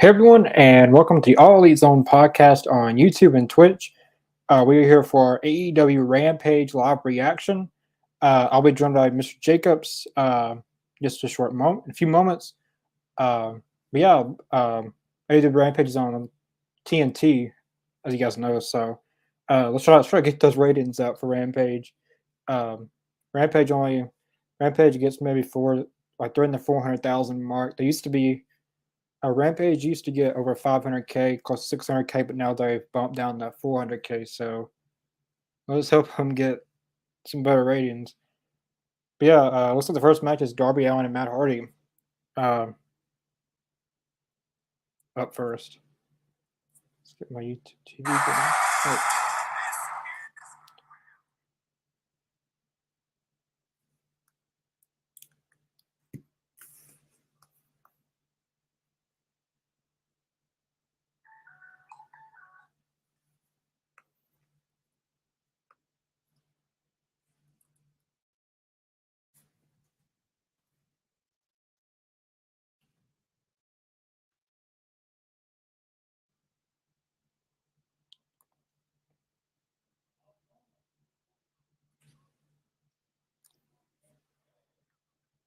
Hey everyone, and welcome to the All Elite Zone podcast on YouTube and Twitch. We are here for AEW Rampage live reaction. I'll be joined by Mr. Jacobs just a few moments. Uh, but yeah, AEW Rampage is on TNT, as you guys know. So let's try to get those ratings out for Rampage. Um, Rampage only Rampage gets maybe they're in the 400,000 mark. They used to be Rampage used to get over 500K, close to 600K, but now they've bumped down to 400K. So let's hope them get some better ratings. But yeah, looks like the first match is Darby Allin and Matt Hardy uh, up first. Let's get my YouTube TV going. Oh.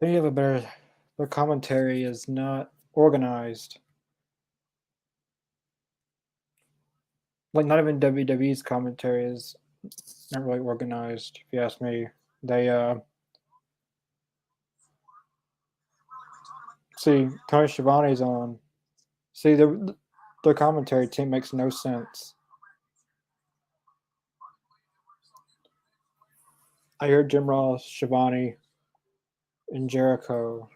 They have a better. Their commentary is not organized. Like not even WWE's commentary is not really organized. If you ask me, they see Tony Schiavone's on. See their commentary team makes no sense. I heard Jim Ross, Schiavone, and Jericho.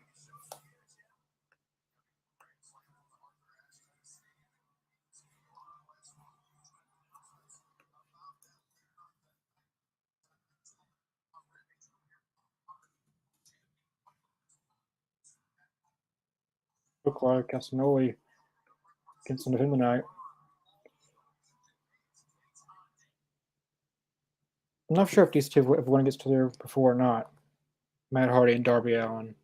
Look like Casanoli against the him tonight. I'm not sure if these two, if one gets to there before or not. Matt Hardy and Darby Allin.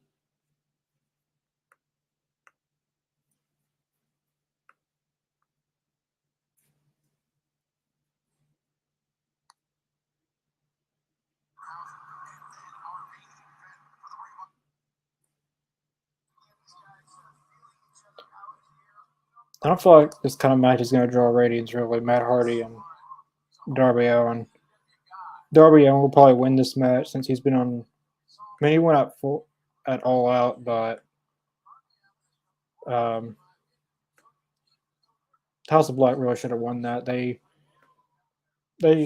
I don't feel like this kind of match is going to draw ratings, really. Matt Hardy and Darby Allin. Darby Allin will probably win this match since he's been on. I mean, he went out full at All Out, but um, House of Black really should have won that. They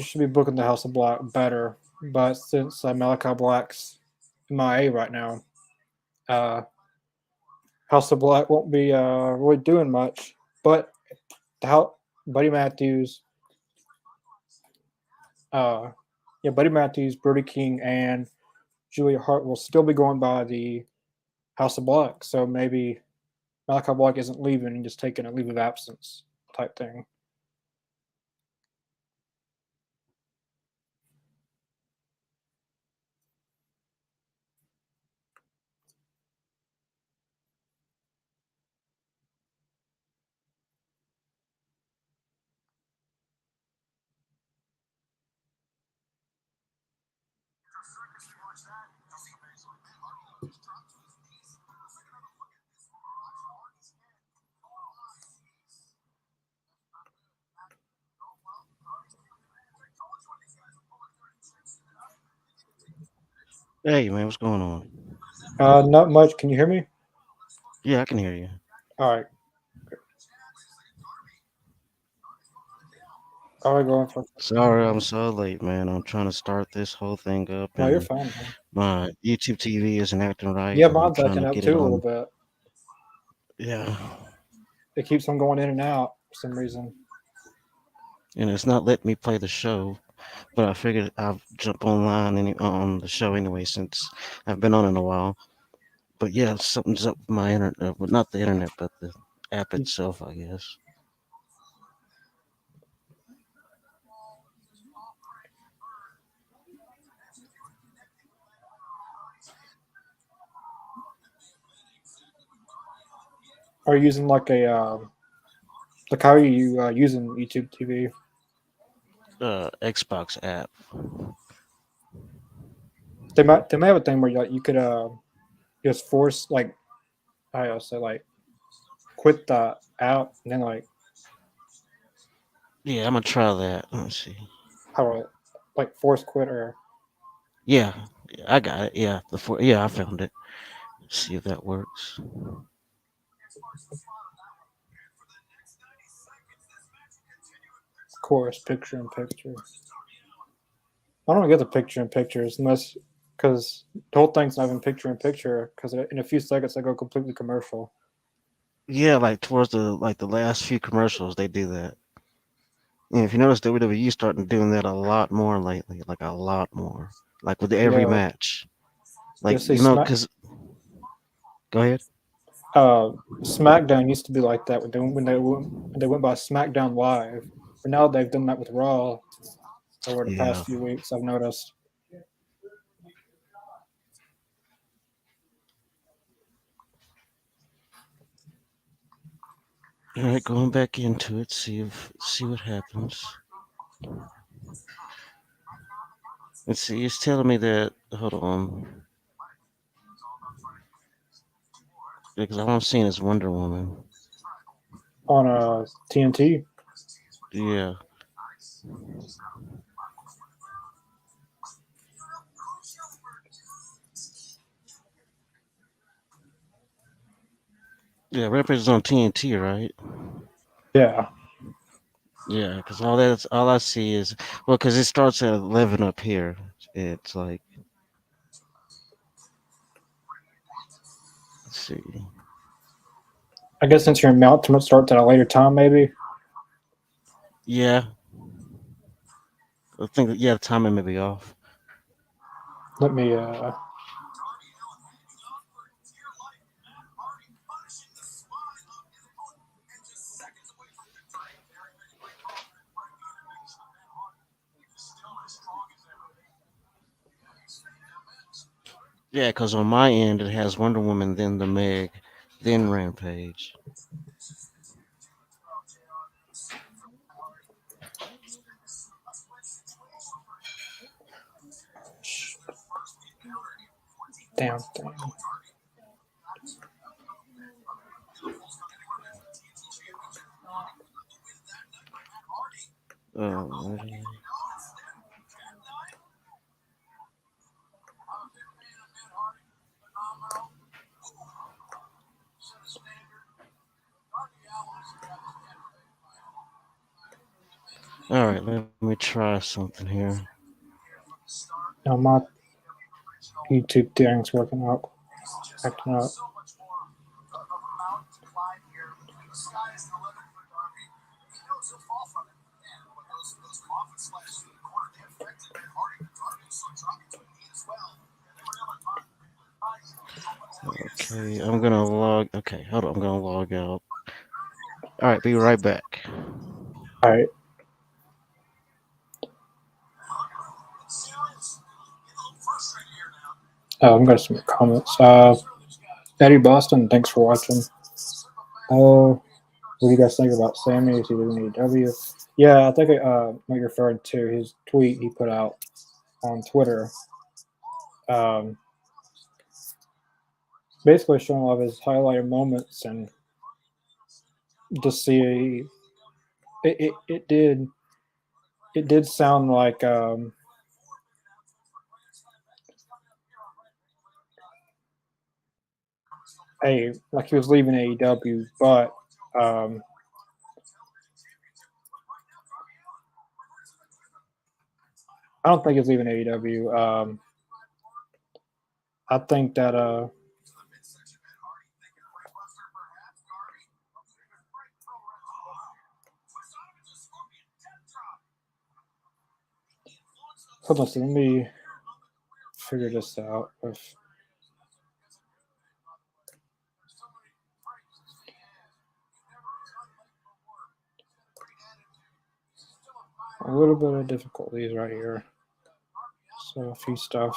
should be booking the House of Black better, but since Malachi Black's MIA right now, uh, House of Black won't be really doing much. But how Buddy Matthews, uh, Buddy Matthews, Brody King, and Julia Hart will still be going by the House of Black. So maybe Malachi Black isn't leaving and just taking a leave of absence type thing. Hey man, what's going on? Not much. Can you hear me? Yeah, I can hear you. All right. Are we going for? Sorry, I'm so late, man. I'm trying to start this whole thing up, No, you're and fine. Man. my YouTube TV isn't acting right, Yeah, and I'm mine's trying acting to up get it too a little on. bit. Yeah, It keeps on going in and out for some reason. and it's not letting me play the show. But I figured I'll jump online on the show anyway, since I've been on in a while. But yeah, something's up with my internet, but not the internet, but the app itself, I guess. Are you using like a Like, how are you using YouTube TV? Xbox app. They may have a thing where you could just force like I say like quit the app and then Yeah, I'm gonna try that. Let's see. like force quit or Yeah, I got it. Yeah, yeah, I found it. See if that works. course picture in picture. I don't get the picture in pictures unless because the whole thing's not even picture in picture because in a few seconds I go completely commercial. Yeah, like towards the last few commercials, they do that. And if you notice, WWE starting doing that a lot more lately, like a lot more, like with every Yeah, match. Like just say cause go ahead. uh SmackDown used to be like that when they went by SmackDown Live, but now they've done that with Raw over the Yeah. past few weeks. I've noticed. All right, going back into it, see what happens. Let's see. It's telling me that. Hold on, because all I'm seeing is Wonder Woman. On TNT. Yeah. Yeah, Rampage is on TNT, right? Yeah, Yeah, because all I see is because it starts at 11 up here. It's like let's see. I guess since your announcement starts at a later time, maybe. Yeah, I think yeah, the timing may be off. Let me. Yeah, because on my end it has Wonder Woman, then the Meg, then Rampage. Damn thing. Alrighty. All right, let me try something here. Now my YouTube thing's working out, acting up. Okay, I'm gonna log. Okay, hold on. I'm gonna log out. All right, be right back. All right. I'm gonna submit comments. Eddie Boston, thanks for watching. What do you guys think about Sammy? Is he leaving AEW? Yeah, I think what you're referring to his tweet he put out on Twitter. Um, basically showing all of his highlighted moments and just see it did sound like like he was leaving AEW, but um, I don't think he's leaving AEW. I think that hold on, so let me figure this out. With a little bit of difficulties right here, so a few stuff.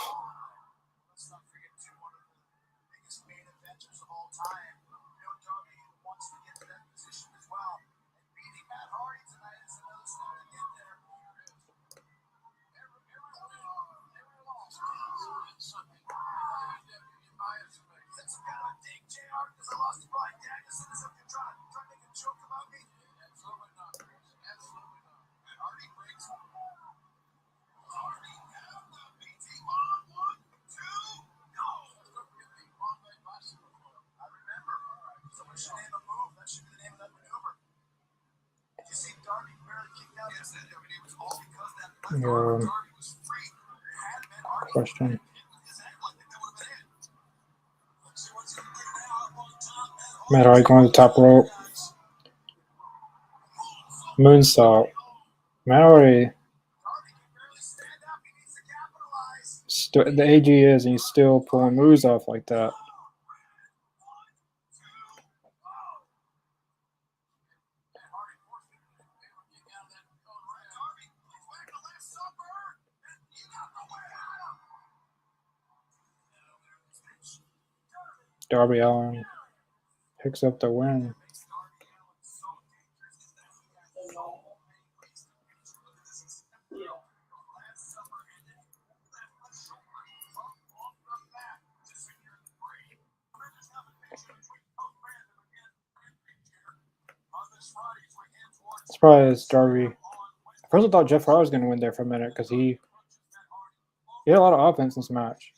Question. Matt Hardy going to the top rope. Moonsault. Matt Hardy. The AG is, and he's still pulling moves off like that. Darby Allin picks up the win. It's probably his Darby. First, I thought Jeff Hardy was going to win there for a minute because he had a lot of offense in this match.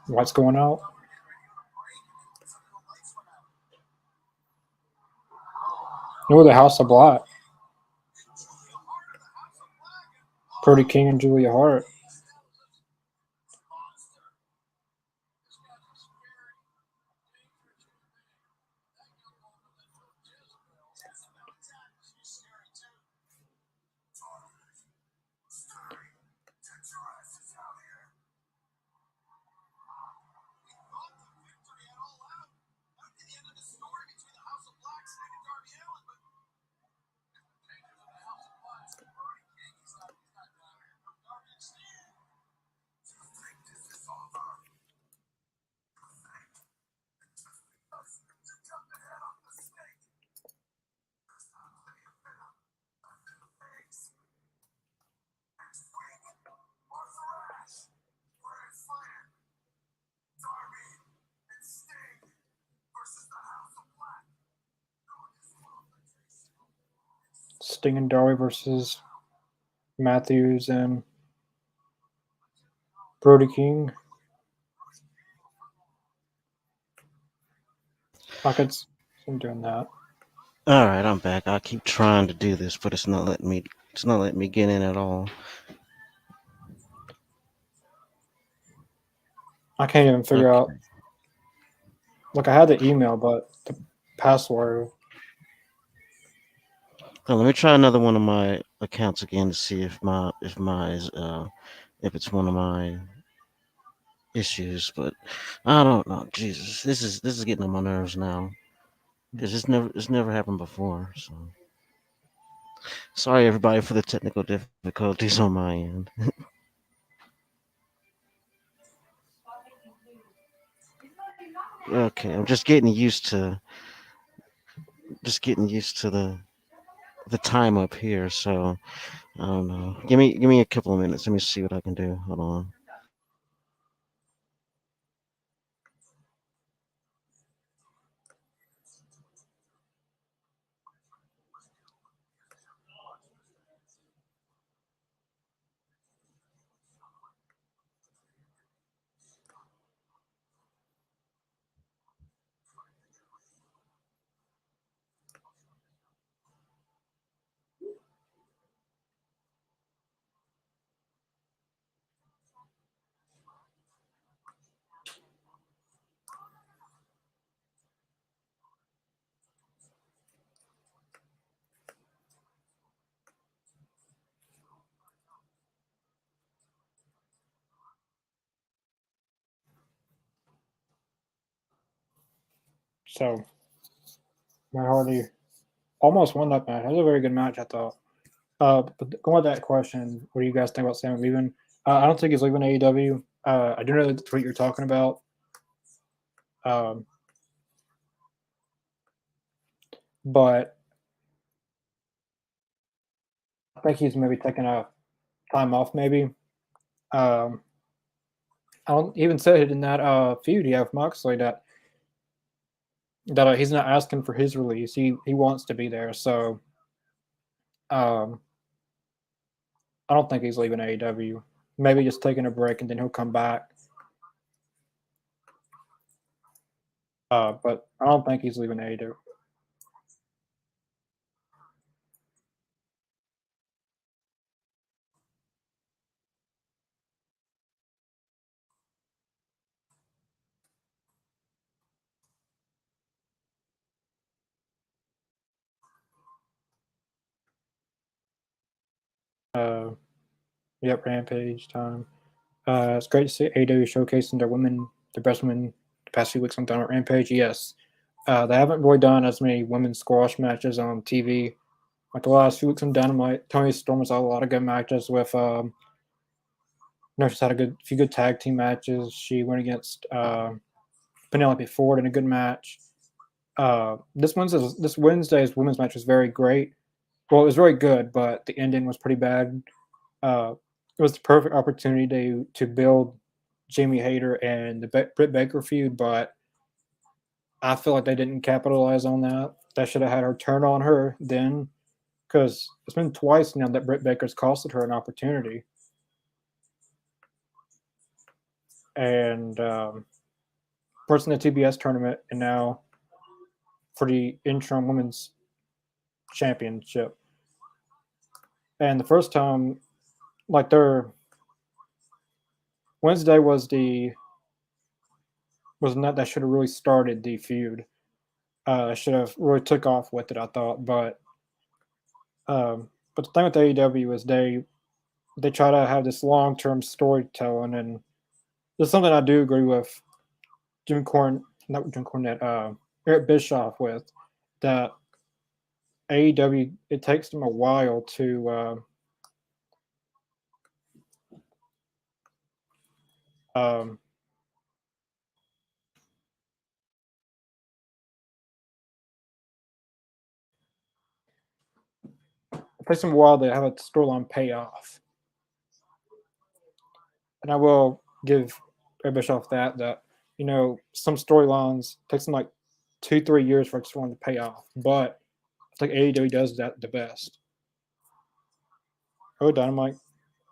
What's going on? No, the House of Black. Brody King and Julia Hart. Sting and Darby versus Matthews and Brody King. I could see him doing that. All right, I'm back. I keep trying to do this, but it's not letting me. It's not letting me get in at all. I can't even figure out. Look, I had the email, but the password. Let me try another one of my accounts again to see if if it's one of my issues. But I don't know. Jesus, this is getting on my nerves now because it's never happened before. So sorry everybody for the technical difficulties on my end. Okay, I'm just getting used to the time up here. So I don't know. Give me a couple of minutes. Let me see what I can do. Hold on. So Matt Hardy almost won that match. That was a very good match, I thought. But going with that question, what do you guys think about Sam leaving? I don't think he's leaving AEW. I do know that's what you're talking about. But I think he's maybe taking a time off, maybe. I don't even said it in that feud he had with Moxley that he's not asking for his release. He wants to be there. So um, I don't think he's leaving AEW. Maybe just taking a break and then he'll come back. But I don't think he's leaving AEW. Uh, yep, Rampage time. It's great to see AEW showcasing their best women, the past few weeks on Dynamite Rampage. Yes, they haven't really done as many women's squash matches on TV. Like the last few weeks on Dynamite, Tony Storm has had a lot of good matches with. She's had a few good tag team matches. She went against Penelope Ford in a good match. This Wednesday's women's match was very great. Well, it was very good, but the ending was pretty bad. It was the perfect opportunity to build Jamie Hayter and the Britt Baker feud, but I feel like they didn't capitalize on that. They should have had her turn on her then, because it's been twice now that Britt Baker's costed her an opportunity. And first in the TBS tournament, and now for the interim women's championship. And the first time, like their Wednesday was not that should have really started the feud. Should have really took off with it, I thought. But the thing with AEW is they try to have this long term storytelling, and there's something I do agree with not Jim Cornette, Eric Bischoff with that AEW, it takes them a while to um, it takes them a while to have a storyline pay off. And I will give Eric Bischoff that some storylines takes them like 2-3 years for a storyline to pay off, but I think AEW does that the best. Oh, Dynamite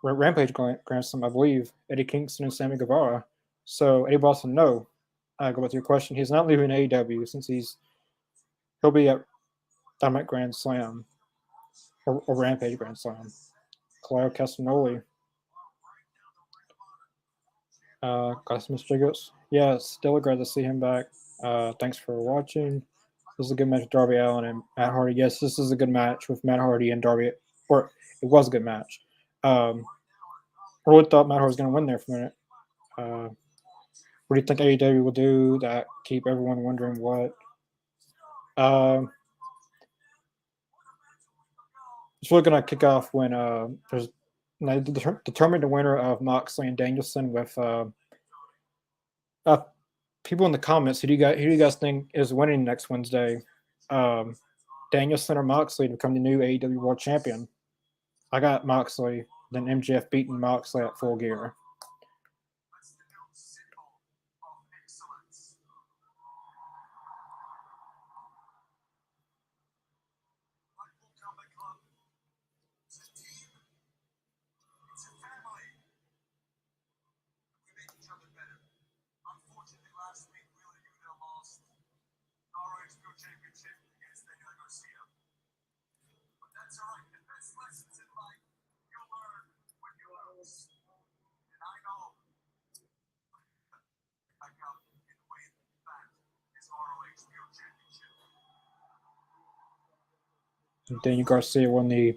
Rampage grandson, I believe, Eddie Kingston and Sammy Guevara. So Eddie Boston, no. Go back to your question. He's not leaving AEW since he'll be at Dynamite Grand Slam or Rampage Grand Slam. Claudio Castagnoli. Got Mr. Jacobs. Yeah, still glad to see him back. Thanks for watching. This is a good match with Darby Allin and Matt Hardy. Yes, this is a good match with Matt Hardy and Darby, or it was a good match. I really thought Matt Hardy was going to win there for a minute. What do you think AEW will do that keep everyone wondering what? It's really going to kick off when there's determine the winner of Moxley and Danielson with uh, people in the comments. Who do you guys think is winning next Wednesday? Um, Danielson or Moxley to become the new AEW World Champion? I got Moxley. Then MJF beating Moxley at Full Gear. Daniel Garcia won the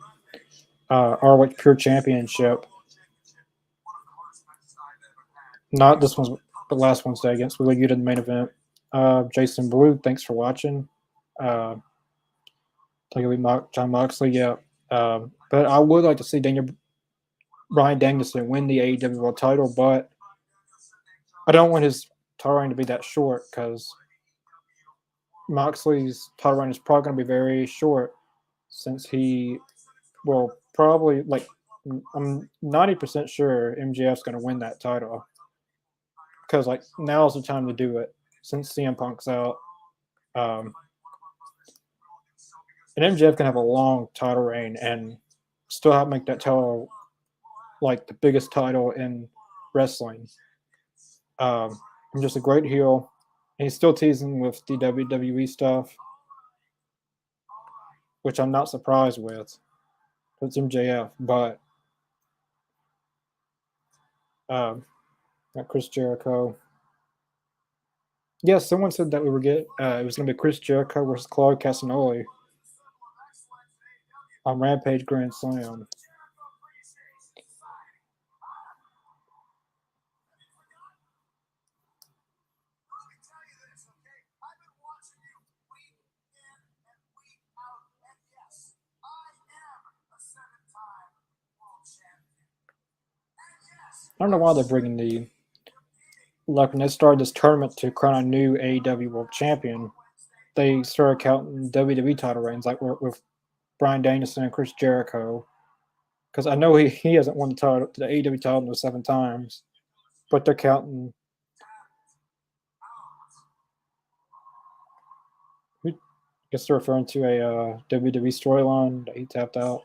ROH Pure Championship. Not this one's, but last Wednesday against Willie Yuta in the main event. Jason Blue, thanks for watching. John Moxley, yeah. But I would like to see Bryan Danielson win the AEW World title, but I don't want his title reign to be that short because Moxley's title reign is probably going to be very short since he will probably, like, I'm 90% sure MJF's going to win that title. because like now's the time to do it since CM Punk's out. Um, and MJF can have a long title reign and still have make that title like the biggest title in wrestling. I'm just a great heel. And he's still teasing with the WWE stuff, which I'm not surprised with. It's MJF, but got Chris Jericho. Yeah, someone said that we were it was going to be Chris Jericho versus Claude Castagnoli on Rampage Grand Slam. I don't know why they're bringing like when they started this tournament to crown a new AEW World Champion. They started counting WWE title reigns like with Bryan Danielson and Chris Jericho. Because I know he hasn't won the AEW title no 7 times, but they're counting. I guess they're referring to a WWE storyline that he tapped out.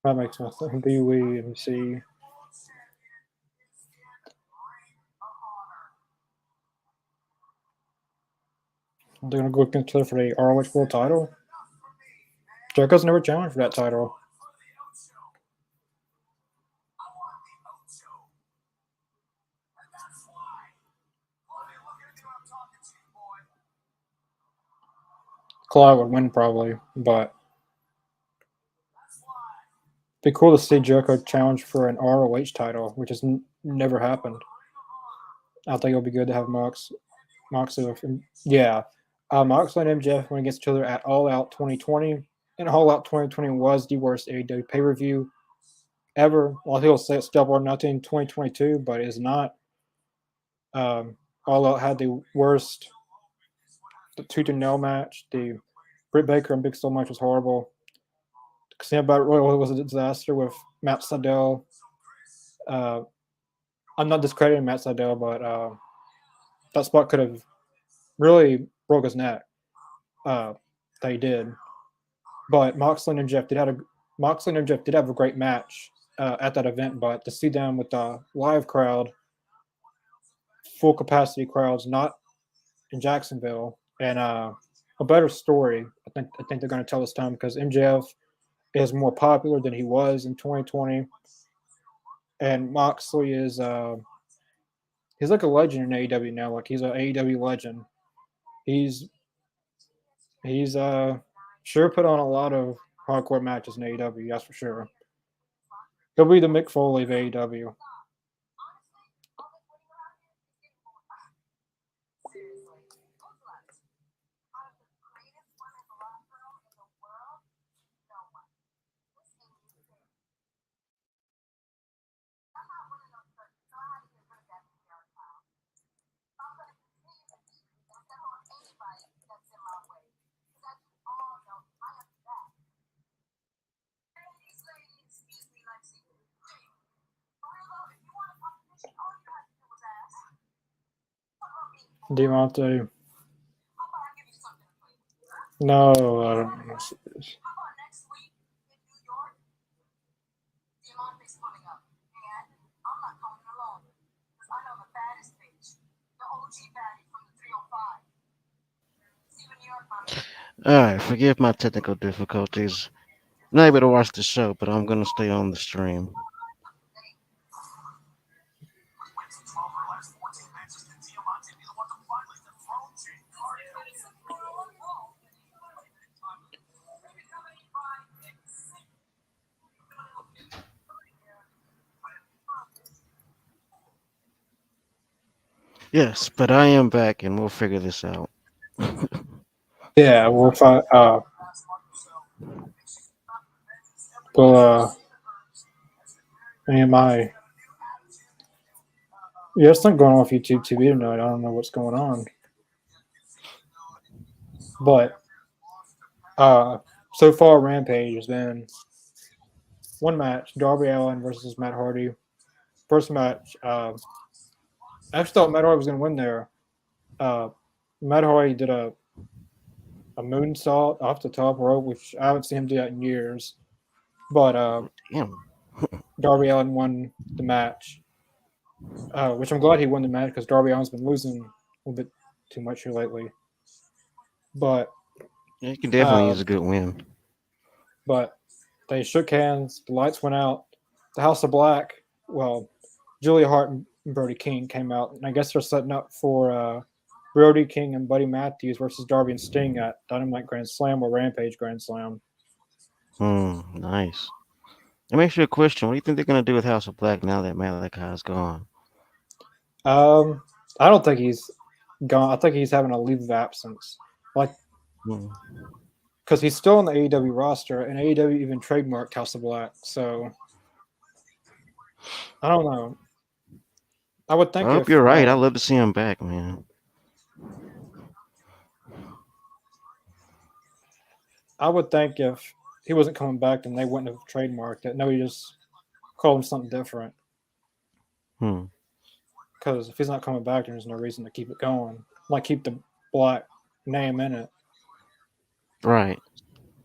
That makes no sense. Be we and see. They're gonna go against each other for the ROH World Title. Jericho's never challenged for that title. Claude would win probably, but it'd be cool to see Jericho challenge for an ROH title, which has never happened. I think it'll be good to have Moxley. Yeah, Moxley and MJF went against each other at All Out 2020, and All Out 2020 was the worst AEW pay per view ever. Well, he'll say it's Double or Nothing 2022, but it's not. All Out had the worst tooth and nail match. The Britt Baker and Big Steel match was horrible. Casino Battle Royal was a disaster with Matt Sydal. I'm not discrediting Matt Sydal, but that spot could have really broke his neck. They did, but Moxley and Jeff did have a great match at that event. But to see them with a live crowd, full capacity crowds, not in Jacksonville, and a better story, I think they're going to tell this time because MJF is more popular than he was in 2020, and Moxley is he's like a legend in AEW now. Like he's an AEW legend. He's sure put on a lot of hardcore matches in AEW. That's for sure. He'll be the Mick Foley of AEW. Devontae. No, I don't know. Alright, forgive my technical difficulties. Not able to watch the show, but I'm gonna stay on the stream. Yes, but I am back, and we'll figure this out. Yeah, we'll find. Well, me and my yeah, it's not going on with YouTube TV tonight. I don't know what's going on, but uh, so far Rampage has been one match: Darby Allin versus Matt Hardy. First match, I actually thought Matt Hardy was going to win there. Uh, Matt Hardy did a moonsault off the top rope, which I haven't seen him do that in years. But Damn. Darby Allin won the match, which I'm glad he won the match because Darby Allin's been losing a little bit too much here lately. But Yeah, you can definitely uh, use a good win. but they shook hands. The lights went out. The House of Black. Well, Julia Hart and Brody King came out, and I guess they're setting up for Brody King and Buddy Matthews versus Darby and Sting at Dynamite Grand Slam or Rampage Grand Slam. Nice. Let me ask you a question. What do you think they're gonna do with House of Black now that Malachi's gone? Um, I don't think he's gone. I think he's having a leave of absence, like Hmm. because he's still on the AEW roster, and AEW even trademarked House of Black. So I don't know. I would I think hope if you're right. I'd love to see him back, man. I would think if he wasn't coming back, then they wouldn't have trademarked it. No, he just called him something different. Hmm. Because if he's not coming back, there's no reason to keep it going. Like keep the Black name in it. Right.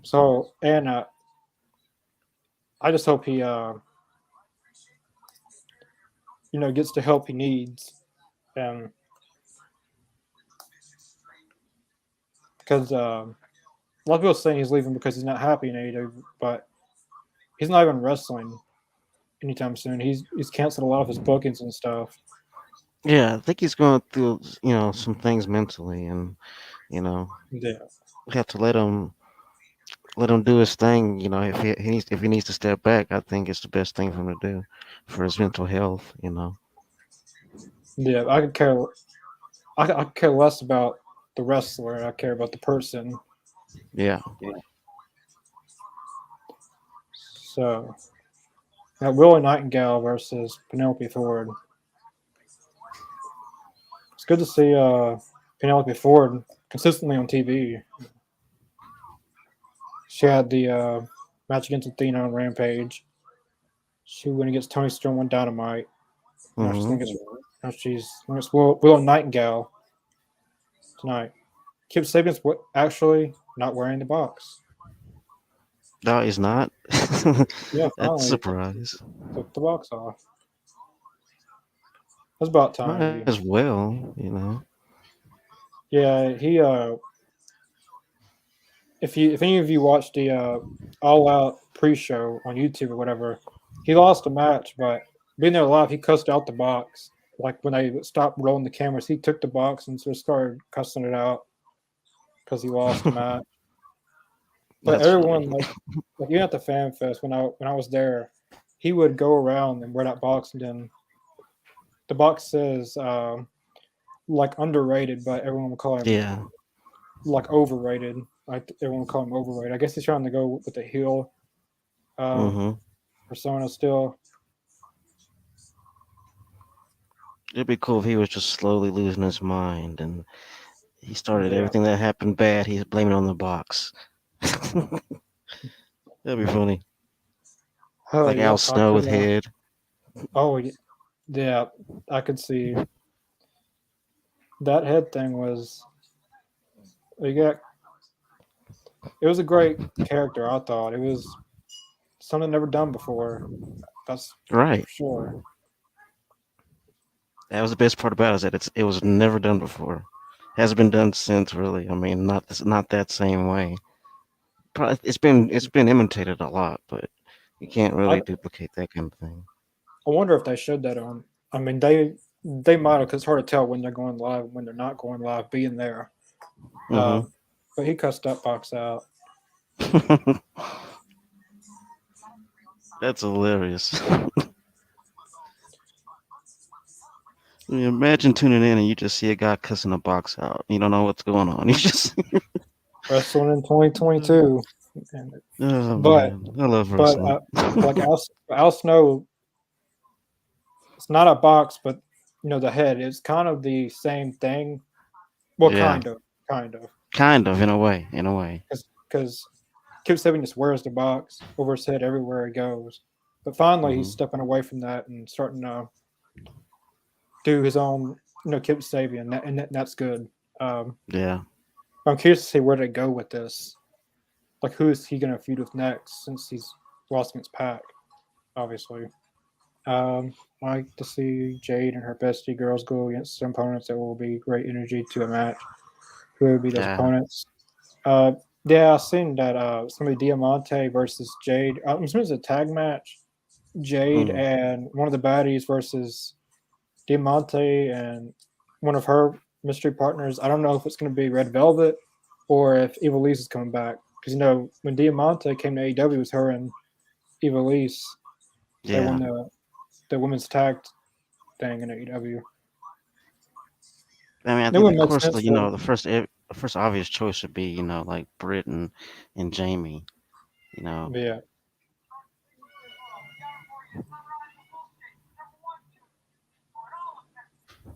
So and I just hope he gets the help he needs, and because a lot of people saying he's leaving because he's not happy in AEW, but he's not even wrestling anytime soon. He's canceled a lot of his bookings and stuff. Yeah, I think he's going through, some things mentally, and you know, Yeah, we have to let him do his thing. If he needs to step back, I think it's the best thing for him to do for his mental health. yeah. I could care less about the wrestler. I care about the person. Yeah. So, Willie Nightingale versus Penelope Ford. It's good to see Penelope Ford consistently on TV. She had the match against Athena on Rampage. She went against Tony Storm on Dynamite. Now she's Hmm. going against Willow Nightingale tonight. Kip Sabian's actually not wearing the box. No, he's not. Yeah, That's a finally surprise. took the box off. That's about time. Might as well. Yeah, he if any of you watched the All Out pre-show on YouTube or whatever, he lost a match, but being there live, he cussed out the box. Like when they stopped rolling the cameras, he took the box and just started cussing it out because he lost the match. But That's funny. everyone, like even at the Fan Fest when I was there, he would go around and wear that box, and then the box says like underrated, but everyone would call him Yeah. like overrated. Like everyone would call him overrated. I guess he's trying to go with the heel uh, Hmm. persona still. It'd be cool if he was just slowly losing his mind and he started Yeah. everything that happened bad. He's blaming it on the box. That'd be funny. Like Al Yep. I Snow could. with head. Oh, yeah. I could see that head thing was. You got. It was a great character. I thought it was something never done before. That's Right. for sure. That was the best part about it, is that it was never done before. Hasn't been done since, really. I mean, not that same way. Probably it's been imitated a lot, but you can't I really duplicate that kind of thing. I wonder if they showed that on. I mean, they might have because it's hard to tell when they're going live and when they're not going live. Being there, Hmm. but he cussed that box out. That's hilarious. I mean, imagine tuning in and you just see a guy cussing a box out. You don't know what's going on. You just, Wrestling in 2022. And- oh But man, I love but wrestling. like Al Snow, it's not a box, but the head is kind of the same thing. Well, Yeah, kind of, kind of in a way. In a way. because Kip Sabian just wears the box over his head everywhere he goes. But finally, he's Hmm. stepping away from that and starting to do his own, Kip Sabian, and that's good. Um, Yeah. I'm curious to see where they go with this. Like, who is he going to feud with next since he's lost against Pac, obviously. I like to see Jade and her bestie girls go against some opponents that will be great energy to a match. Who would be those Yeah. opponents? Uh, yeah, I've seen that it's going to be Diamante versus Jade. I'm assuming it's a tag match. Jade Mm. and one of the baddies versus Diamante and one of her mystery partners. I don't know if it's going to be Red Velvet or if Evilise is coming back. Because, when Diamante came to AEW, it was her and Evilise. They won Yeah. the women's tag thing in AEW. I mean, I It think, would of make course, sense for them. the first obvious choice would be, like Britt and Jamie. You know. But yeah.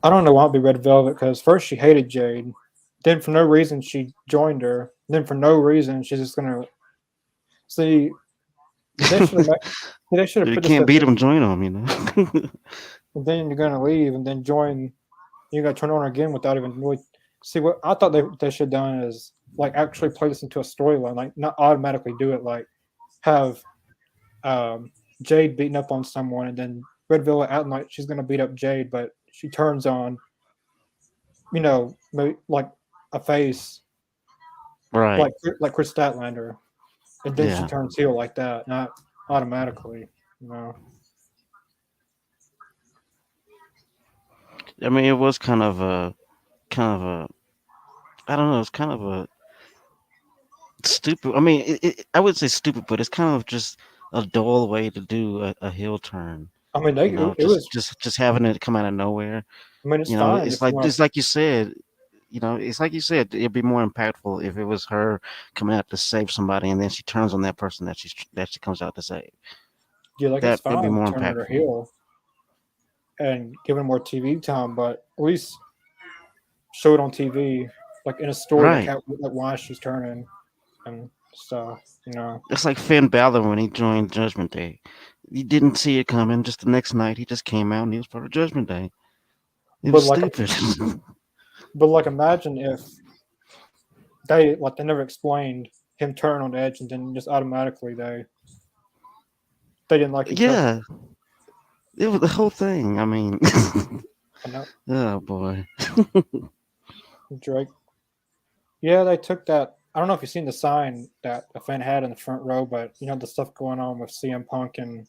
I don't know why it'd be Red Velvet because first she hated Jade. Then for no reason she joined her. Then for no reason she's just gonna see. They should have. They should have You put this can't at beat the. them, join them. You know. And then you're gonna leave and then join. You got to turn on again without even really. See what I thought they should have done is like actually play this into a storyline, like not automatically do it, like have um, Jade beating up on someone and then Red Velvet acting like she's gonna beat up Jade, but she turns on maybe like a face Right. like Chris Statlander, and then she Yeah. turns heel like that, not automatically. You know, I mean, it was kind of a, I don't know. It's kind of a stupid. I mean, I would say stupid, but it's kind of just a dull way to do a heel turn. I mean, You know, it was. just having it come out of nowhere. I mean, it's You know, fine if you want. it's like you said. You know, it's like you said. It'd be more impactful if it was her coming out to save somebody, and then she turns on that person that she comes out to save. Yeah, like it's That'd be fine more turning her impactful. heel and giving more TV time, but at least show it on TV, like in a story, Right. like why she's turning and stuff. It's like Finn Balor when he joined Judgment Day. He didn't see it coming. Just the next night, he just came out and he was part of Judgment Day. It But was like, stupid. imagine if they never explained him turning on Edge and then just automatically they didn't like each other. Yeah, it was the whole thing. I mean, And that oh boy. Drake, yeah, they took that. I don't know if you've seen the sign that a fan had in the front row, but the stuff going on with CM Punk and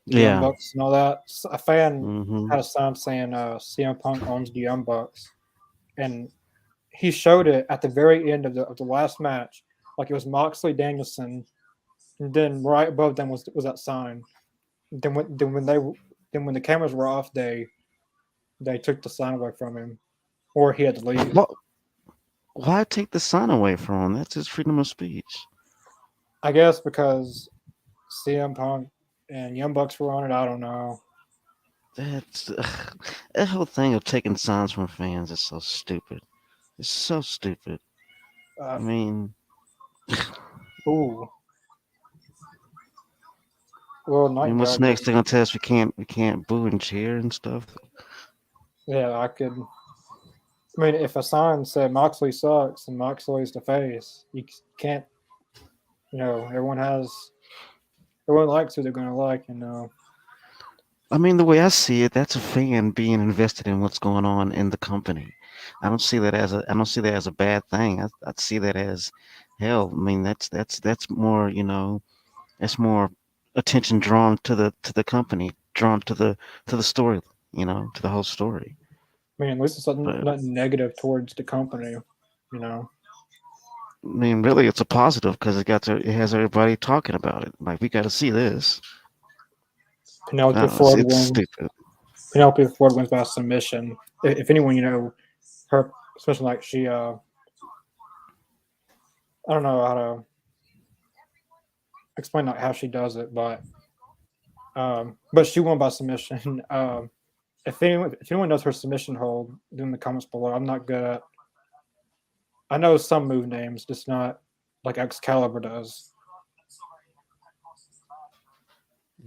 the Young Yeah. Bucks and all that. A fan Hmm. had a sign saying CM Punk owns the Young Bucks, and he showed it at the very end of the last match, like it was Moxley Danielson, and then right above them was that sign. Then when the cameras were off, they took the sign away from him, or he had to leave. What? Why take the sign away from him? That's his freedom of speech. I guess because CM Punk and Young Bucks were on it. I don't know. That's that whole thing of taking signs from fans is so stupid. It's so stupid. Uh, I mean, ooh, well, Night what's Driver. next? They're gonna tell us we can't boo and cheer and stuff. Yeah, I could. I mean, if a sign said Moxley sucks and Moxley's the face, you can't. Everyone likes who they're gonna like. I mean, the way I see it, that's a fan being invested in what's going on in the company. I don't see that as a bad thing. I see that as hell. I mean, that's more, that's more attention drawn to the company, drawn to the story, to the whole story. I mean, at least it's But nothing negative towards the company. You know, I mean, really, it's a positive because it has everybody talking about it. Like, we got to see this. I Penelope don't know, Ford it's wins. stupid. Penelope Ford wins by submission. If anyone, her submission, like she, I don't know how to explain like how she does it, but she won by submission. If anyone knows her submission hold, in the comments below. I'm not good at. I know some move names, just not like Excalibur does.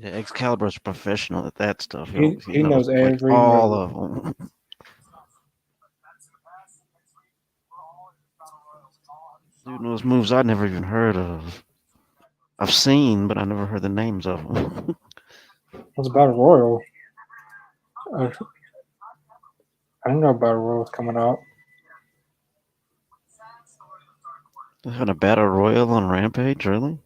Yeah, Excalibur's a professional at that stuff. He He knows knows like every all move. of them. Dude knows moves I'd never even heard of. I've seen, but I never heard the names of them. What's Battle Royal? I didn't know Battle Royal was coming out. They had a battle royal on Rampage, really?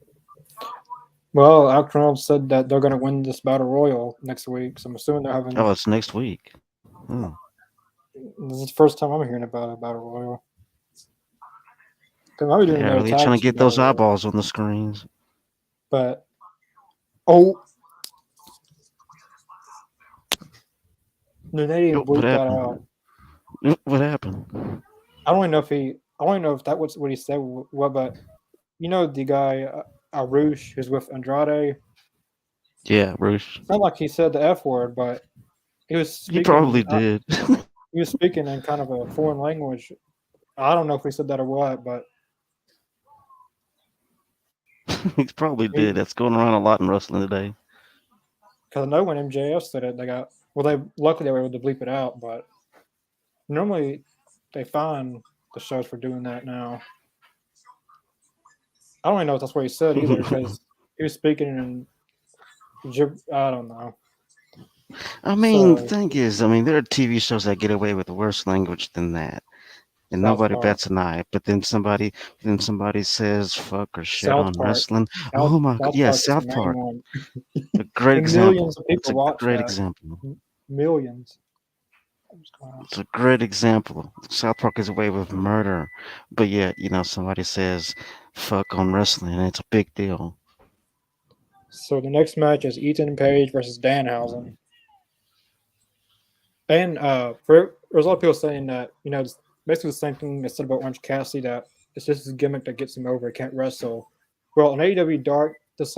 Well, Alex Reynolds said that they're going to win this Battle Royal next week, so I'm assuming they're having. Oh, it's next week. Hmm. This is the first time I'm hearing about a Battle Royal. They might be doing Yeah, their really tag trying to team get Battle those Royal, eyeballs on the screens. but oh, no, they didn't What bleep that out. happened? What happened? I don't even know if he. I don't even know if that was what he said. What, but the guy Arush who's with Andrade. Yeah, Bruce. It's not like he said the F word, but he was He speaking. probably did. He was speaking in kind of a foreign language. I don't know if he said that or what, but He probably did. he. That's going around a lot in wrestling today. Because I know when MJF said it, they got They luckily they were able to bleep it out, but normally they fine the shows for doing that now. I don't even know if that's what he said either, because he was speaking in. I don't know. I mean, the So thing is, there are TV shows that get away with worse language than that, and South nobody Park, bats an eye. But then somebody says fuck or shit South on Park, wrestling. Oh my god, yeah, South is the South main Park, one, a great and millions example. of It's people a watch great that. example. Millions. It's a great example. South Park is away with murder, but yet somebody says fuck on wrestling, and it's a big deal. So the next match is Ethan Page versus Danhausen. And there's a lot of people saying that it's basically the same thing they said about Orange Cassidy, that it's just his gimmick that gets him over. He can't wrestle. Well, on AEW Dark this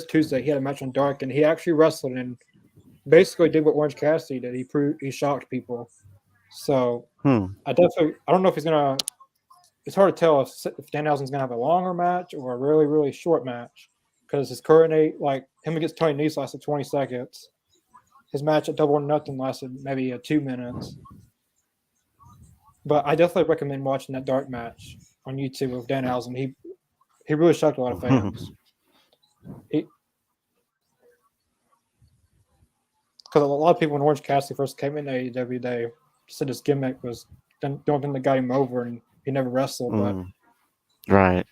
Tuesday he had a match on Dark and he actually wrestled and basically did what Orange Cassidy did. He shocked people. So Hmm. I don't know if he's gonna. It's hard to tell if Danhausen's gonna have a longer match or a really really short match, because his current like him against Tony Nese lasted 20 seconds. His match at Double or Nothing lasted maybe 2 minutes. But I definitely recommend watching that dark match on YouTube with Danhausen. He really shocked a lot of fans. Because a lot of people when Orange Cassidy first came into AEW, they said his gimmick was the only thing that got him over, and he never wrestled. But Right.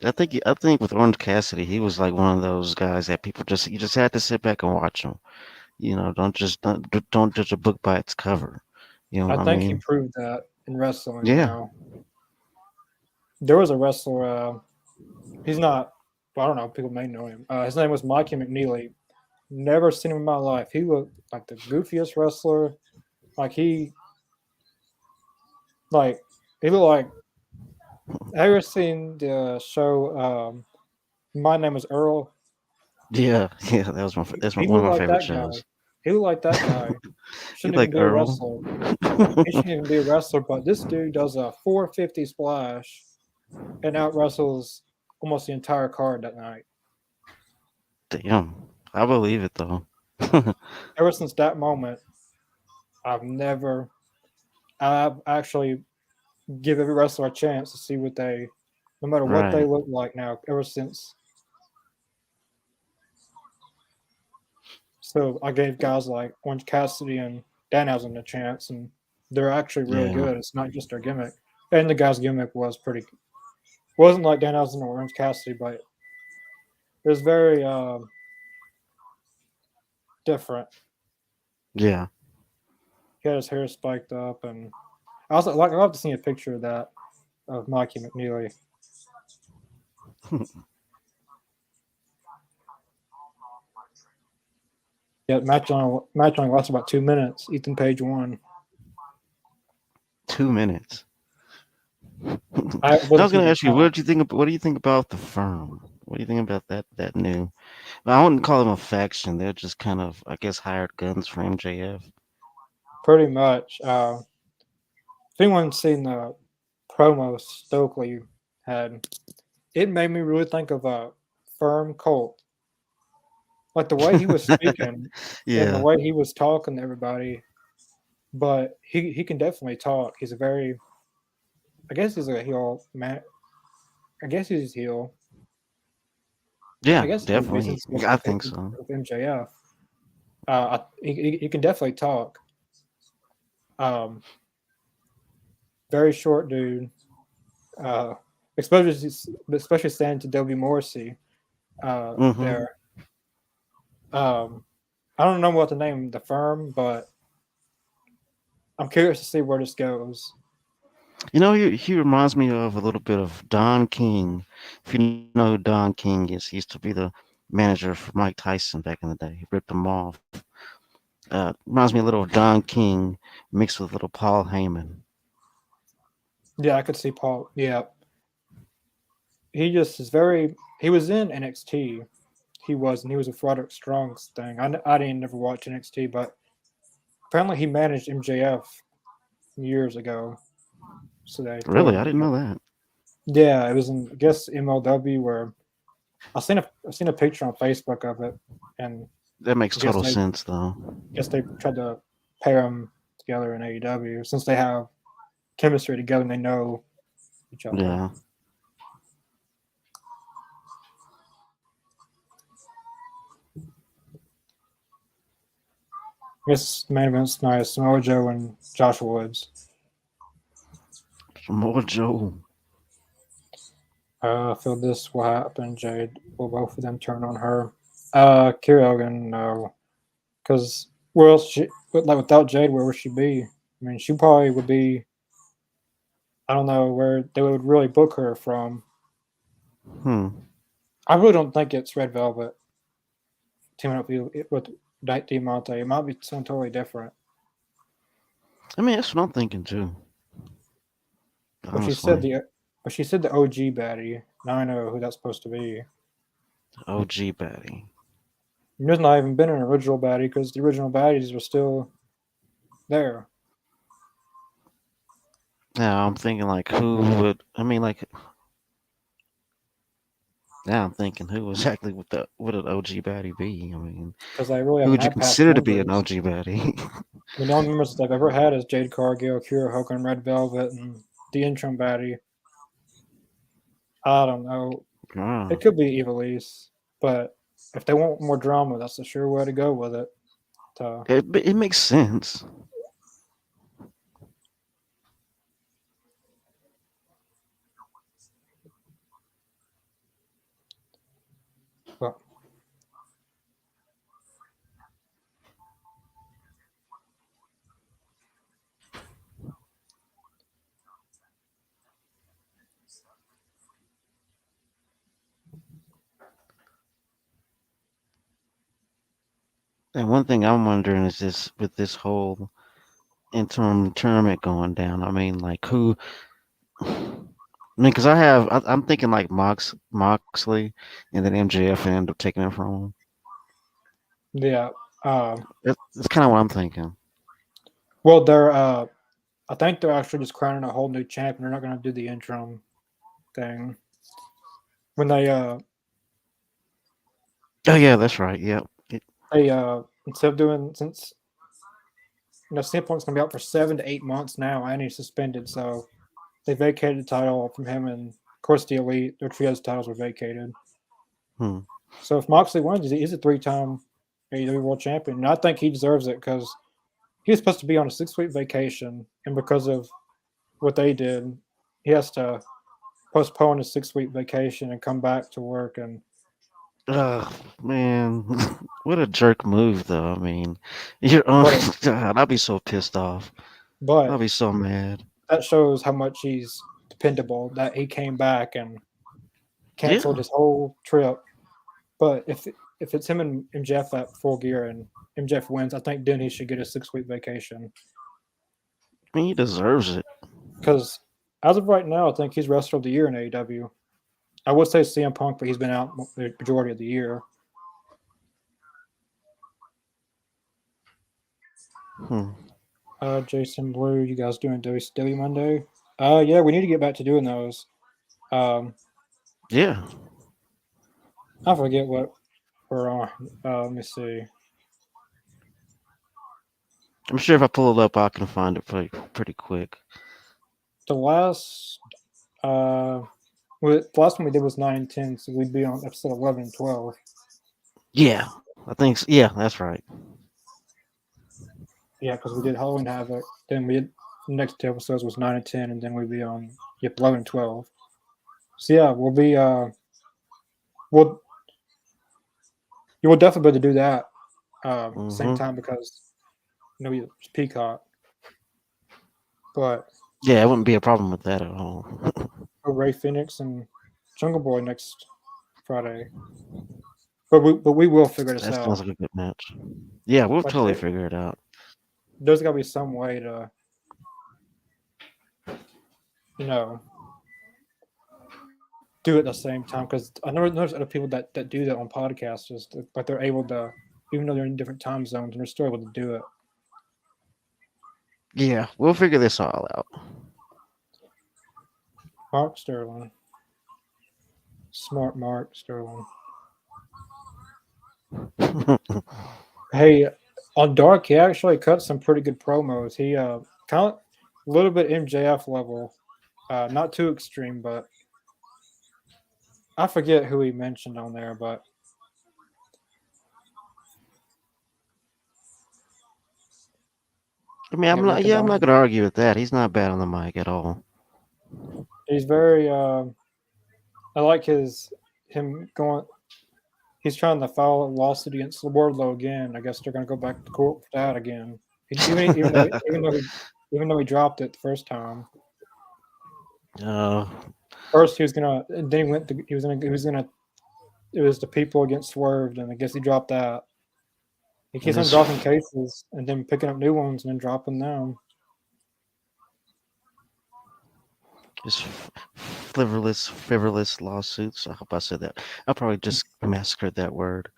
I think with Orange Cassidy, he was like one of those guys that people you just had to sit back and watch him. Don't judge a book by its cover. You know I what I think he mean? proved that in wrestling Yeah. now. There was a wrestler, he's not, well, I don't know, people may know him. His name was Mikey McNeely. Never seen him in my life. He looked like the goofiest wrestler. Like like, he looked like, have you ever seen the show, My Name is Earl? Yeah, yeah. That's He one of looked my like favorite that guy. shows. He looked like that guy. You Shouldn't even like be a Earl? wrestler. He shouldn't even be a wrestler, but this dude does a 450 splash and out wrestles almost the entire card that night. Damn, I believe it though. Ever since that moment, I've actually give every wrestler a chance to see no matter what they Right. look like now, ever since. So I gave guys like Orange Cassidy and Danhausen a chance, and they're actually really Yeah. good. It's not just their gimmick. And the guy's gimmick wasn't like Danhausen or Orange Cassidy, but it was very different. Yeah. He had his hair spiked up, and I'd love to see a picture of that of Mikey McNeely. Yeah, match only lasts about 2 minutes. Ethan Page won. 2 minutes. I I wasn't was gonna keeping ask you, count. what do you think about the firm? What do you think about that new? I wouldn't call them a faction. They're just kind of, I guess, hired guns for MJF. Pretty much. If anyone's seen the promo Stokely had, it made me really think of a firm Colt. Like the way he was speaking and the Yeah, way he was talking to everybody. But he can definitely talk. He's a very, I guess he's a heel. Man, I guess he's heel. I yeah, guess he has definitely. business with I think so. MJF. He can definitely talk. Um, very short dude. Uh, especially standing to W Morrissey Hmm. there. Um, I don't know what to name the firm, but I'm curious to see where this goes. He reminds me of a little bit of Don King. If you know who Don King is, he used to be the manager for Mike Tyson back in the day. He ripped him off. Reminds me a little of Don King mixed with little Paul Heyman. Yeah, I could see Paul. Yeah, he just is very. He was in NXT. He was, and he was a Roderick Strong's thing. I didn't never watch NXT, but apparently he managed MJF years ago. So they threw Really, him I didn't together. know that. Yeah, it was in I guess MLW where I seen a picture on Facebook of it, and That makes I guess total they sense, though. guess they tried to pair them together in AEW since they have chemistry together and they know each other. Yeah. I guess the main event's tonight is Samoa Joe and Joshua Woods. Samoa Joe. I feel this will happen. Jade will both of them turn on her. Kira Hogan, no, because where else? Like without Jade, where would she be? I mean, she probably would be. I don't know where they would really book her from. Hmm. I really don't think it's Red Velvet teaming up with Diamante. It might be something totally different. I mean, that's what I'm thinking too. But she said Honestly, the but she said the OG baddie. Now I know who that's supposed to be. OG baddie. There's not even been an original baddie because the original baddies were still there. Now I'm thinking like who would? I mean, like now I'm thinking who exactly would an OG baddie be? I mean, Because they really who haven't would you had past consider to be an members. OG baddie? I mean, the only members they've ever had is Jade Cargill, Kira Hogan, Red Velvet, and the interim baddie. I don't know. It Ah, could be Evilise, but if they want more drama, that's the sure way to go with it. So, it makes sense. well, And one thing I'm wondering is this with this whole interim tournament going down. I mean, like who? I mean, because I'm thinking like Moxley, and then MJF and end up taking it from him. yeah. Um, That's kind of what I'm thinking. well, they're. I think they're actually just crowning a whole new champion. They're not going to do the interim thing when Oh yeah, that's right. Yep. they instead of doing since CM Punk's going to be out for 7 to 8 months now, and he's suspended, so they vacated the title from him, and of course the Elite, their trios titles were vacated. Hmm. So if Moxley wins, he's a three-time AEW World Champion, and I think he deserves it because he was supposed to be on a 6 week vacation, and because of what they did, he has to postpone his 6 week vacation and come back to work. And Ugh, man, what a jerk move, though. I mean, you're but God, I'll be so pissed off. I'll but be so mad. that shows how much he's dependable. That he came back and canceled Yeah. his whole trip. But if if it's him and MJF at Full Gear and MJF wins, I think then he should get a 6 week vacation. I mean, he deserves it. Because as of right now, I think he's wrestler of the year in AEW. I would say CM Punk, but he's been out the majority of the year. Hmm. Jason Blue, you guys doing WCW Monday? Yeah, we need to get back to doing those. Yeah. I forget what we're on. Let me see. I'm sure if I pull it up, I can find it pretty quick. The last the last one we did was 9 and 10, so we'd be on episode 11 and 12. Yeah, I think so. Yeah, that's right. Yeah, because we did Halloween Havoc. Then we had, the next two episodes was 9 and 10, and then we'd be on 11 and 12. So yeah, we'll be we'll you will definitely be able to do that same time because it's Peacock. But yeah, it wouldn't be a problem with that at all. Ray Phoenix and Jungle Boy next Friday. But we will figure this That out. sounds like a good match. Yeah, we'll Like totally figure it out. There's got to be some way to, do it at the same time. Because I know there's other people that do that on podcasts, but they're able to, even though they're in different time zones, and they're still able to do it. Yeah, we'll figure this all out. Mark Sterling. Smart Mark Sterling. Hey, on Dark, he actually cut some pretty good promos. He kind of a little bit MJF level, not too extreme, but I forget who he mentioned on there. But I mean, I'm not going to argue with that. He's not bad on the mic at all. He's very. I like him going. He's trying to file a lawsuit against Wardlow again. I guess they're going to go back to court for that again. Even though he dropped it the first time. First he was gonna. Then he went. He was gonna. It was the people against Swerved, and I guess he dropped that. He keeps on dropping cases and then picking up new ones and then dropping them. Just frivolous lawsuits. I hope I said that. I probably just massacred that word.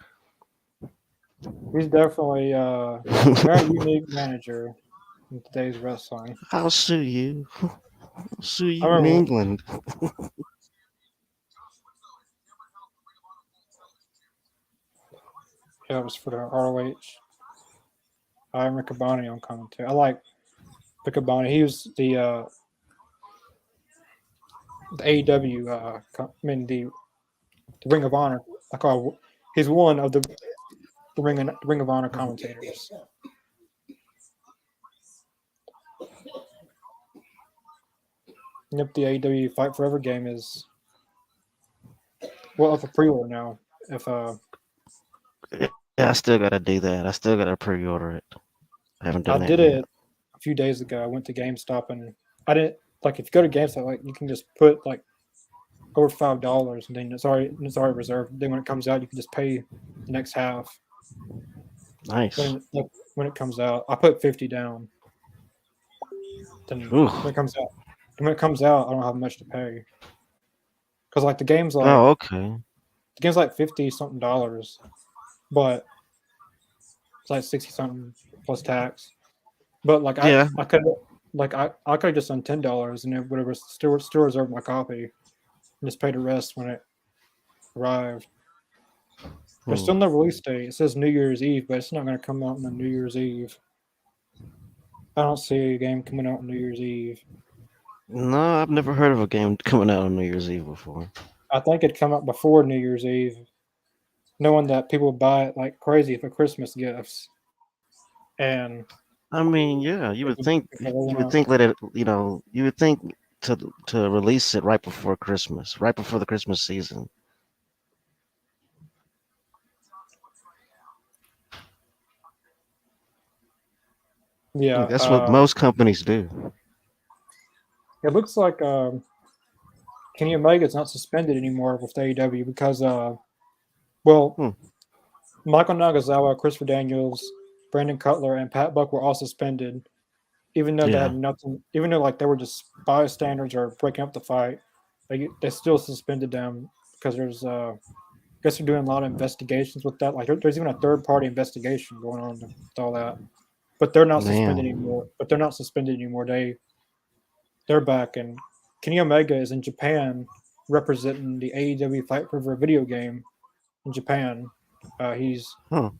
He's definitely a very unique manager in today's wrestling. I'll sue you. I'll sue you in England. Yeah, it was for the ROH. I'm Riccaboni on commentary. I like Riccaboni. He was the AEW. The Ring of Honor. He's one of the Ring of Honor commentators. Yep, the AEW Fight Forever game is up for pre-order now. Yeah, I still gotta do that. I still gotta pre-order it. I haven't done that yet. I did it a few days ago. I went to GameStop and I didn't if you go to GameStop, you can just put over $5 and then it's already reserved. Then when it comes out, you can just pay the next half. Nice. When it comes out, I put 50 down. Then when it comes out, I don't have much to pay. Because the game's okay. The game's $50 something, but it's 60 something plus tax. But yeah. I could have just done $10 and it would have still reserved my copy and just paid the rest when it arrived. There's still no release date. It says New Year's Eve, but it's not going to come out on New Year's Eve. I don't see a game coming out on New Year's Eve. No, I've never heard of a game coming out on New Year's Eve before. I think it'd come out before New Year's Eve, knowing that people buy it like crazy for Christmas gifts. And I mean, yeah, you would think that it, you would think to release it right before Christmas, right before the Christmas season. Yeah, that's what most companies do. It looks like Kenny Omega's not suspended anymore with AEW because, Michael Nagasawa, Christopher Daniels, Brandon Cutler, and Pat Buck were all suspended, even though they had Yeah. nothing. Even though like they were just bystanders or breaking up the fight, they still suspended them because there's I guess they're doing a lot of investigations with that. Like there's even a third party investigation going on with all that. But they're not suspended Man. anymore. But they're not suspended anymore. They're back, and Kenny Omega is in Japan representing the AEW Fight River video game in Japan. He's Huh.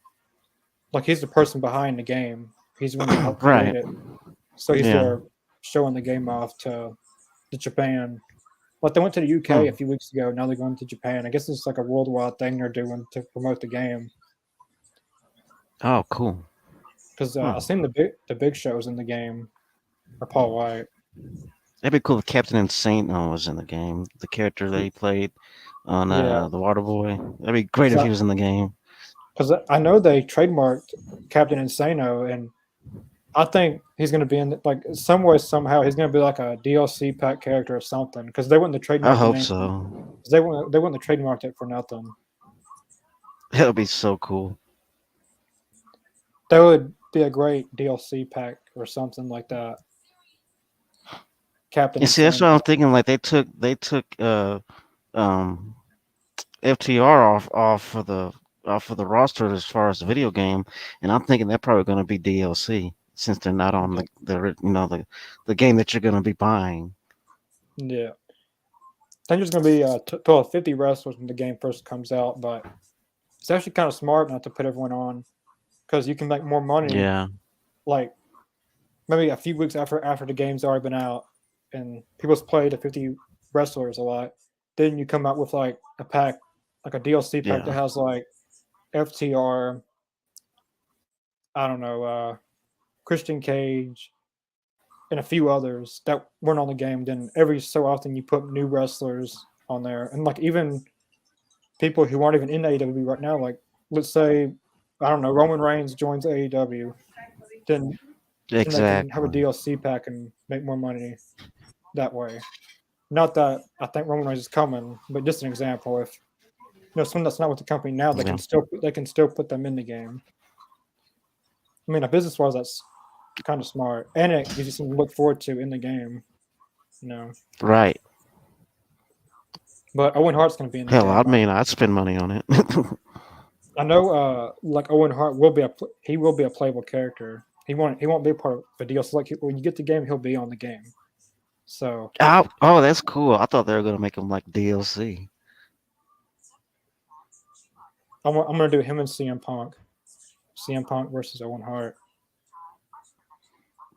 like he's the person behind the game. He's the one that helped create Right. it. So he's Yeah. there showing the game off to Japan. Like they went to the UK Hmm. a few weeks ago. Now they're going to Japan. I guess it's like a worldwide thing they're doing to promote the game. Oh, cool. Because Huh. I've seen the big shows in the game are Paul White. That'd be cool if Captain Insane was in the game. The character that he played on Yeah, The Water Boy. That'd be great if he was in the game. because I know they trademarked Captain Insano, and I think he's going to be in like some way somehow he's going to be like a DLC pack character or something. Because they wouldn't have I trademarked the hope name. so. They wouldn't have trademarked it for nothing. That'll be so cool. That would be a great DLC pack or something like that. Captain And see, that's Insane. what I'm thinking. Like they took um FTR off of the roster as far as the video game, and I'm thinking they're probably going to be DLC since they're not on Yeah. the game that you're going to be buying. Yeah. I think there's going to be total of 50 wrestlers when the game first comes out, but it's actually kind of smart not to put everyone on because you can make more money Yeah, like maybe a few weeks after the game's already been out and people's played the 50 wrestlers a lot. Then you come out with like a pack, like a DLC pack that yeah, has like FTR, I don't know, Christian Cage, and a few others that weren't on the game. Then every so often you put new wrestlers on there, and like even people who aren't even in AEW right now, like let's say I don't know Roman Reigns joins AEW, then they can have a exactly. DLC pack and make more money that way. Not that I think Roman Reigns is coming, but just an example. If someone that's not with the company now, Yeah, they can still put them in the game. I mean, business wise, that's kind of smart, and it gives you something to look forward to in the game. You know, right. but Owen Hart's going to be in the Hell, I game. mean, I'd spend money on it. I know, like Owen Hart will be he will be a playable character. He won't be a part of the deal. So like when you get the game, he'll be on the game. So Oh, that's cool. I thought they were going to make him like DLC. I'm gonna do him and CM Punk versus Owen Hart.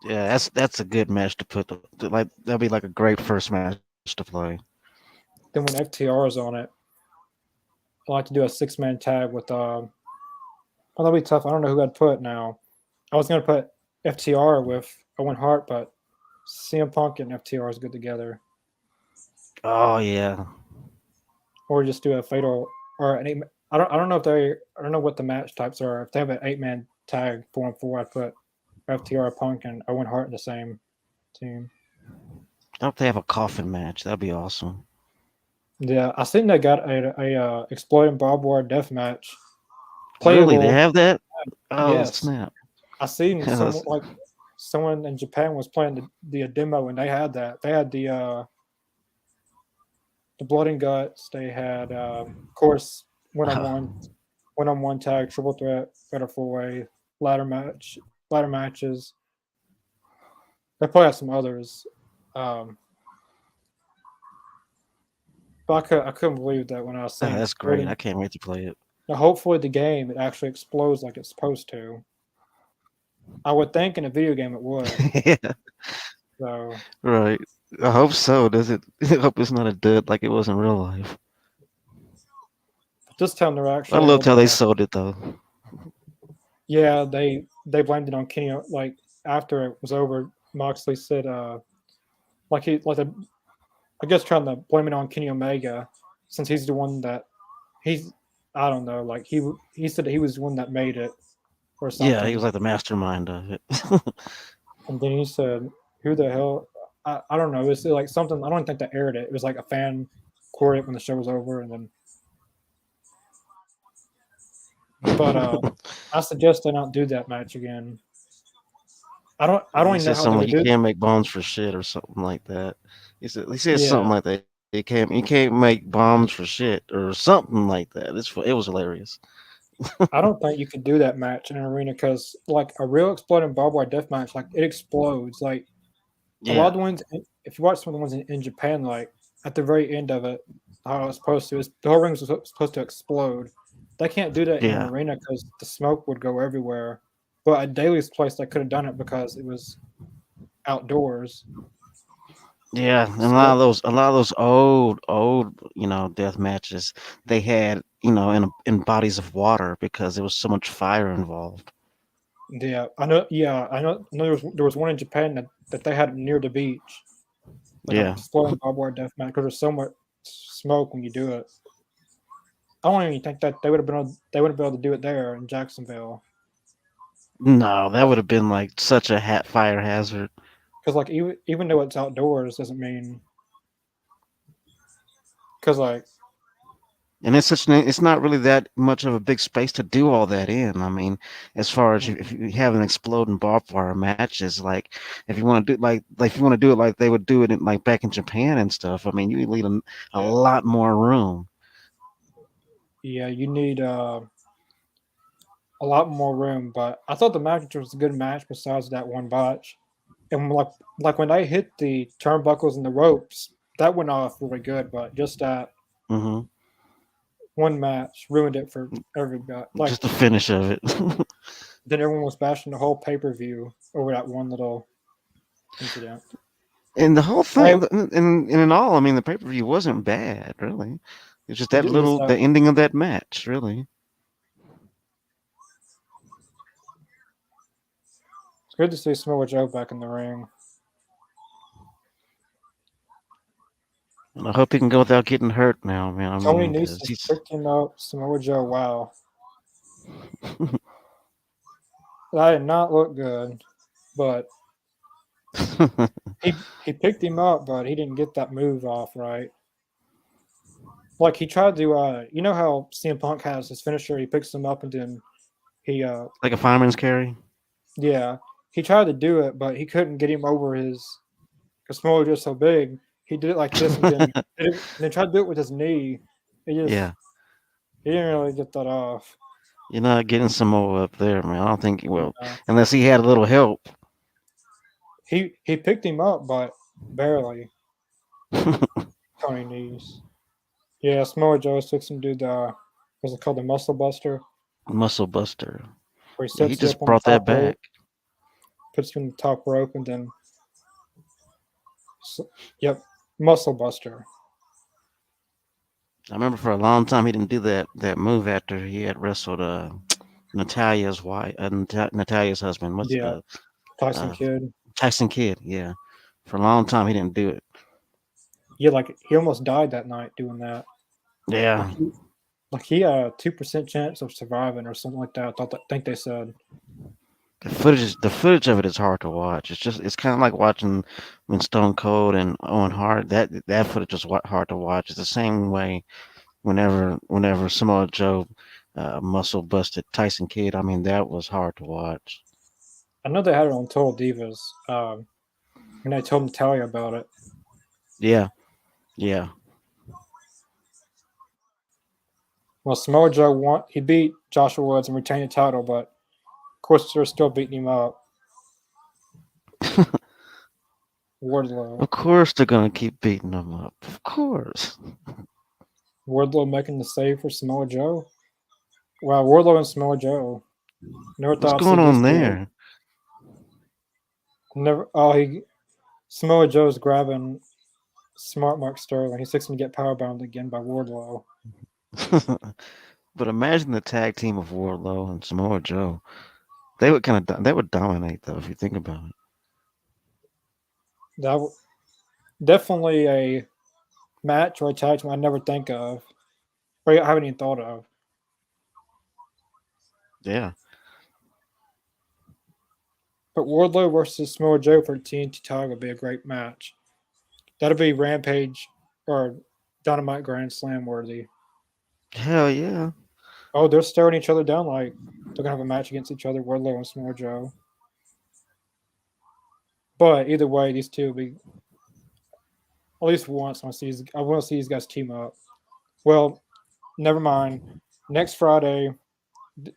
Yeah, that's a good match to put. Like that'll be like a great first match to play. Then when FTR is on it, I like to do a 6-man tag with. Well, that'll be tough. I don't know who I'd put now. I was gonna put FTR with Owen Hart, but CM Punk and FTR is good together. Oh yeah, Or just do a fatal or an eight. I don't know if they. I don't know what the match types are. If they have an 8-man tag 4-on-4, I'd put FTR, Punk, and Owen Hart in the same team. I hope they have a coffin match. That'd be awesome. Yeah, I think they got a exploding barbed wire death match Really, they playable. have that? Oh Yes, snap! I seen Yes. someone in Japan was playing the demo and they had that. They had the blood and guts. They had of course one on one tag, triple threat, fatal 4-way, ladder match, ladder matches. They probably have some others. Um, but I couldn't believe that when I was Oh, seeing that's great. I exploding. can't wait to play it. Now, hopefully, the game it actually explodes like it's supposed to. I would think in a video game it would. Yeah, So right. I hope so. Does it? I hope it's not a dud like it was in real life. this time they're I actually able loved how they to. sold it though. Yeah, they blamed it on Kenny. Like after it was over, Moxley said, I guess trying to blame it on Kenny Omega, since he's the one that he's. I don't know. Like he said that he was the one that made it or Yeah, he something, was like the mastermind of it. and then he said, "Who the hell?" I don't know. It's like something. I don't think they aired it. It was like a fan quoted it when the show was over, and then But I suggest they not do that match again. I don't He even know said how they something like would you do it. can't make bombs for shit or something like that. He said something Yeah, like that. You can't make bombs for shit or something like that. It was hilarious. I don't think you could do that match in an arena because like a real exploding barbed wire death match, like it explodes. Like a lot of Yeah, the ones, if you watch some of the ones in Japan, like at the very end of it, how it's supposed to, is the whole ring is supposed to explode. They can't do that in an yeah, arena because the smoke would go everywhere. But at Daly's place, they could have done it because it was outdoors. yeah. And So a lot of those old, death matches they had, in bodies of water because there was so much fire involved. yeah, I know. Yeah, I know. There was one in Japan that they had near the beach, like a Yeah. exploding barbed wire death match because there's so much smoke when you do it. I don't even think that they would have been able to do it there in Jacksonville No, that would have been like such a fire hazard. because like even though it's outdoors doesn't mean because like And it's not really that much of a big space to do all that in. I mean, as far as if you have an exploding barbed wire matches, like if you want to do like if you want to do it like they would do it in like back in Japan and stuff. I mean, you need a yeah, lot more room. yeah you need a lot more room. But I thought the match was a good match besides that one botch. And like when they hit the turnbuckles and the ropes, that went off really good. But just that Hmm. one match ruined it for everybody. Like Just the finish of it. then everyone was bashing the whole pay-per-view over that one little incident. And the whole Hey, thing, and in all, I mean, the pay per view wasn't bad, really. It's just it was the ending of that match, really. it's good to see Samoa Joe back in the ring. And I hope he can go without getting hurt now, man. I Tony mean, because Nese he's picked him up. Samoa Joe, wow, that did not look good. But he picked him up, but he didn't get that move off right. Like he tried to, you know how CM Punk has his finisher. He picks him up and then he, like a fireman's carry. yeah, he tried to do it, but he couldn't get him over his. Because Samoa Joe's so big, he did it like this and then tried to do it with his knee. He just Yeah, he didn't really get that off. you're not getting Samoa up there, man. I don't think he will, Uh, unless he had a little help. he picked him up, but barely. Tony Nese. Yeah, Samoa Joe took some dude. What's it called? The Muscle Buster, Muscle Buster. where he Yeah, he sets you just up on the brought that top rope, back. puts you on the top rope, and then yep, Muscle Buster. I remember for a long time he didn't do that move after he had wrestled Natalia's wife, Natalia's husband. What's Yeah, Tyson uh, Kidd. Tyson Kidd? Yeah, for a long time he didn't do it. Yeah, like he almost died that night doing that. Like Yeah, he had a 2% chance of surviving or something like that. Think they said. the footage of it is hard to watch. It's kind of like watching when Stone Cold and Owen Hart. That footage is hard to watch. It's the same way whenever Samoa Joe muscle busted Tyson Kidd. I mean that was hard to watch. I know they had it on Total Divas. When they told Natalia about it. Yeah, yeah. Well, Samoa Joe won. He beat Joshua Woods and retained the title, but of course they're still beating him up. Wardlow. Of course they're gonna keep beating him up. Of course. Wardlow making the save for Samoa Joe. Wow, Wardlow and Samoa Joe. Never What's thought I'd see going these on two. there? Never. Oh, he Samoa Joe's grabbing Smart Mark Sterling. He's fixing to get powerbound again by Wardlow. But imagine the tag team of Wardlow and Samoa Joe. They would dominate though if you think about it. That definitely a match or a tag team I never think of, or I haven't even thought of. Yeah. But Wardlow versus Samoa Joe for the TNT title would be a great match. That'll be Rampage or Dynamite Grand Slam worthy. Hell yeah. Oh, they're staring each other down like they're gonna have a match against each other, Wardlow and Samoa Joe. But either way, these two will be at least once. I want to see these guys team up. Well, never mind. Next Friday,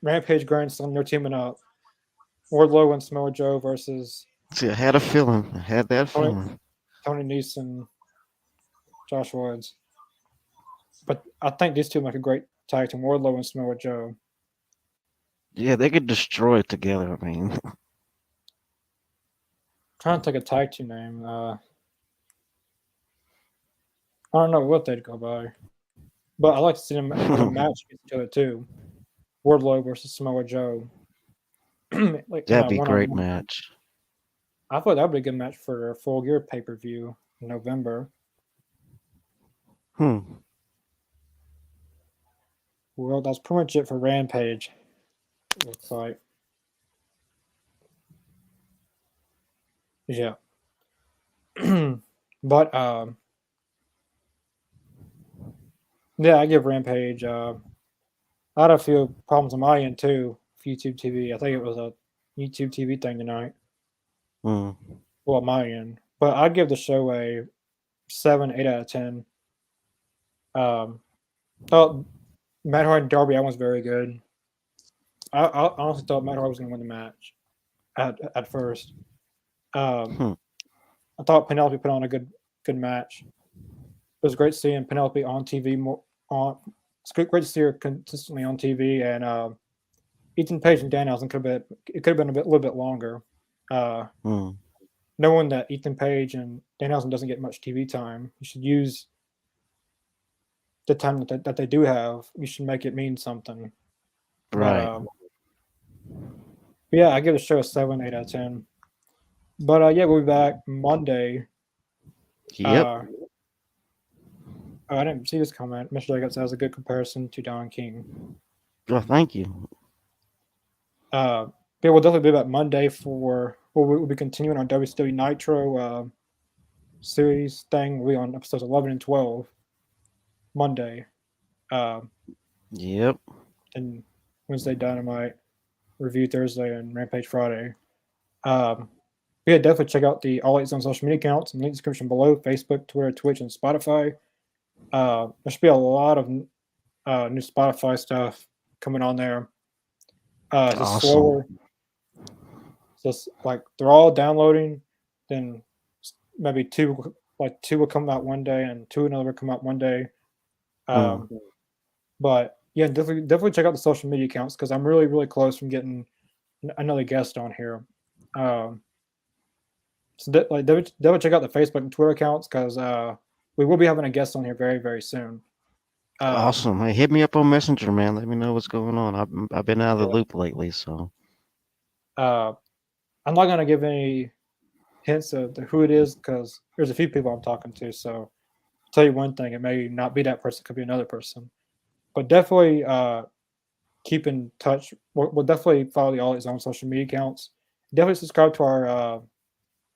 Rampage Grand Slam, they're teaming up. Wardlow and Samoa Joe versus See, I had a feeling. I had that Tony, feeling. Tony Nese and Josh Woods. But I think these two make a great tag team, Wardlow and Samoa Joe. Yeah, they could destroy it together. I mean, Trying to think of tag team name. I don't know what they'd go by. But I like to see them in a match against each other too. Wardlow versus Samoa Joe. Like in that'd a be a one on great one. match. I thought that would be a good match for a Full Gear pay per view in November. Hmm. Well, that's pretty much it for Rampage. Looks like. Yeah. But yeah, I give Rampage. I had a few problems on my end too. With YouTube TV. I think it was a YouTube TV thing tonight. Hmm. Well, on my end, but I'd give the show a 7, 8 out of 10. Um, oh, Matt Hardy and Darby, I was very good. I honestly thought Matt Hardy was going to win the match at first. Um, Hmm. I thought Penelope put on a good match. It was great seeing Penelope on TV more on. It's great to see her consistently on TV, and Ethan Page and Danhausen could have been a little bit longer. Uh, Hmm. Knowing that Ethan Page and Danhausen doesn't get much TV time, you should use the time that they do have. You should make it mean something. But Right. yeah, I give the show a 7, 8 out of 10. But yeah, we'll be back Monday. Yep. Uh, I didn't see this comment. Mr. Jacobs has a good comparison to Don King. Well, thank you. Yeah, we'll definitely be back Monday for. We'll be continuing our WCW Nitro series thing. We'll be on episodes 11 and 12 Monday. Yep. And Wednesday Dynamite, Review Thursday, and Rampage Friday. Yeah, definitely check out the All Eight Zone social media accounts in the link description below: Facebook, Twitter, Twitch, and Spotify. There should be a lot of new Spotify stuff coming on there. It's just Awesome. slower. Just like they're all downloading, then maybe two will come out one day and two another will come out one day. But yeah, definitely check out the social media accounts because I'm really close from getting another guest on here. So definitely check out the Facebook and Twitter accounts because we will be having a guest on here very soon. Awesome. Hey, hit me up on Messenger, man. Let me know what's going on. I've been out of the Yeah. loop lately, so. I'm not gonna give any hints of who it is because there's a few people I'm talking to. So I'll tell you one thing, it may not be that person, it could be another person. But definitely keep in touch. We'll definitely follow the All His Own social media accounts. Definitely subscribe to our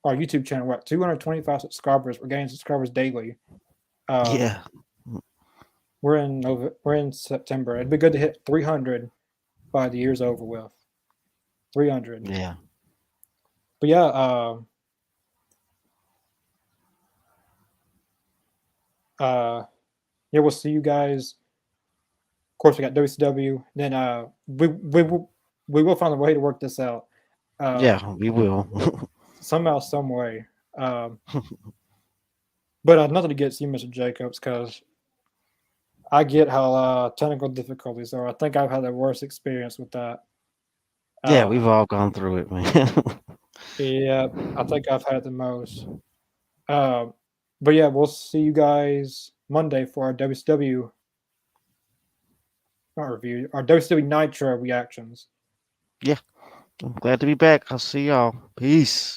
YouTube channel. We're at 225 subscribers. We're getting subscribers daily. Yeah. We're in September. It'd be good to hit 300 by the year's over with. 300. Yeah. But yeah, yeah, we'll see you guys. Of course, we got WCW. Then we will find a way to work this out. Yeah, we will. Somehow, some way. But nothing against you, Mr. Jacobs, because I get how technical difficulties are. I think I've had the worst experience with that. Yeah, we've all gone through it, man. Yeah, I think I've had the most. But yeah, we'll see you guys Monday for our WCW not review, our WCW Nitro reactions. Yeah. I'm glad to be back. I'll see y'all. Peace.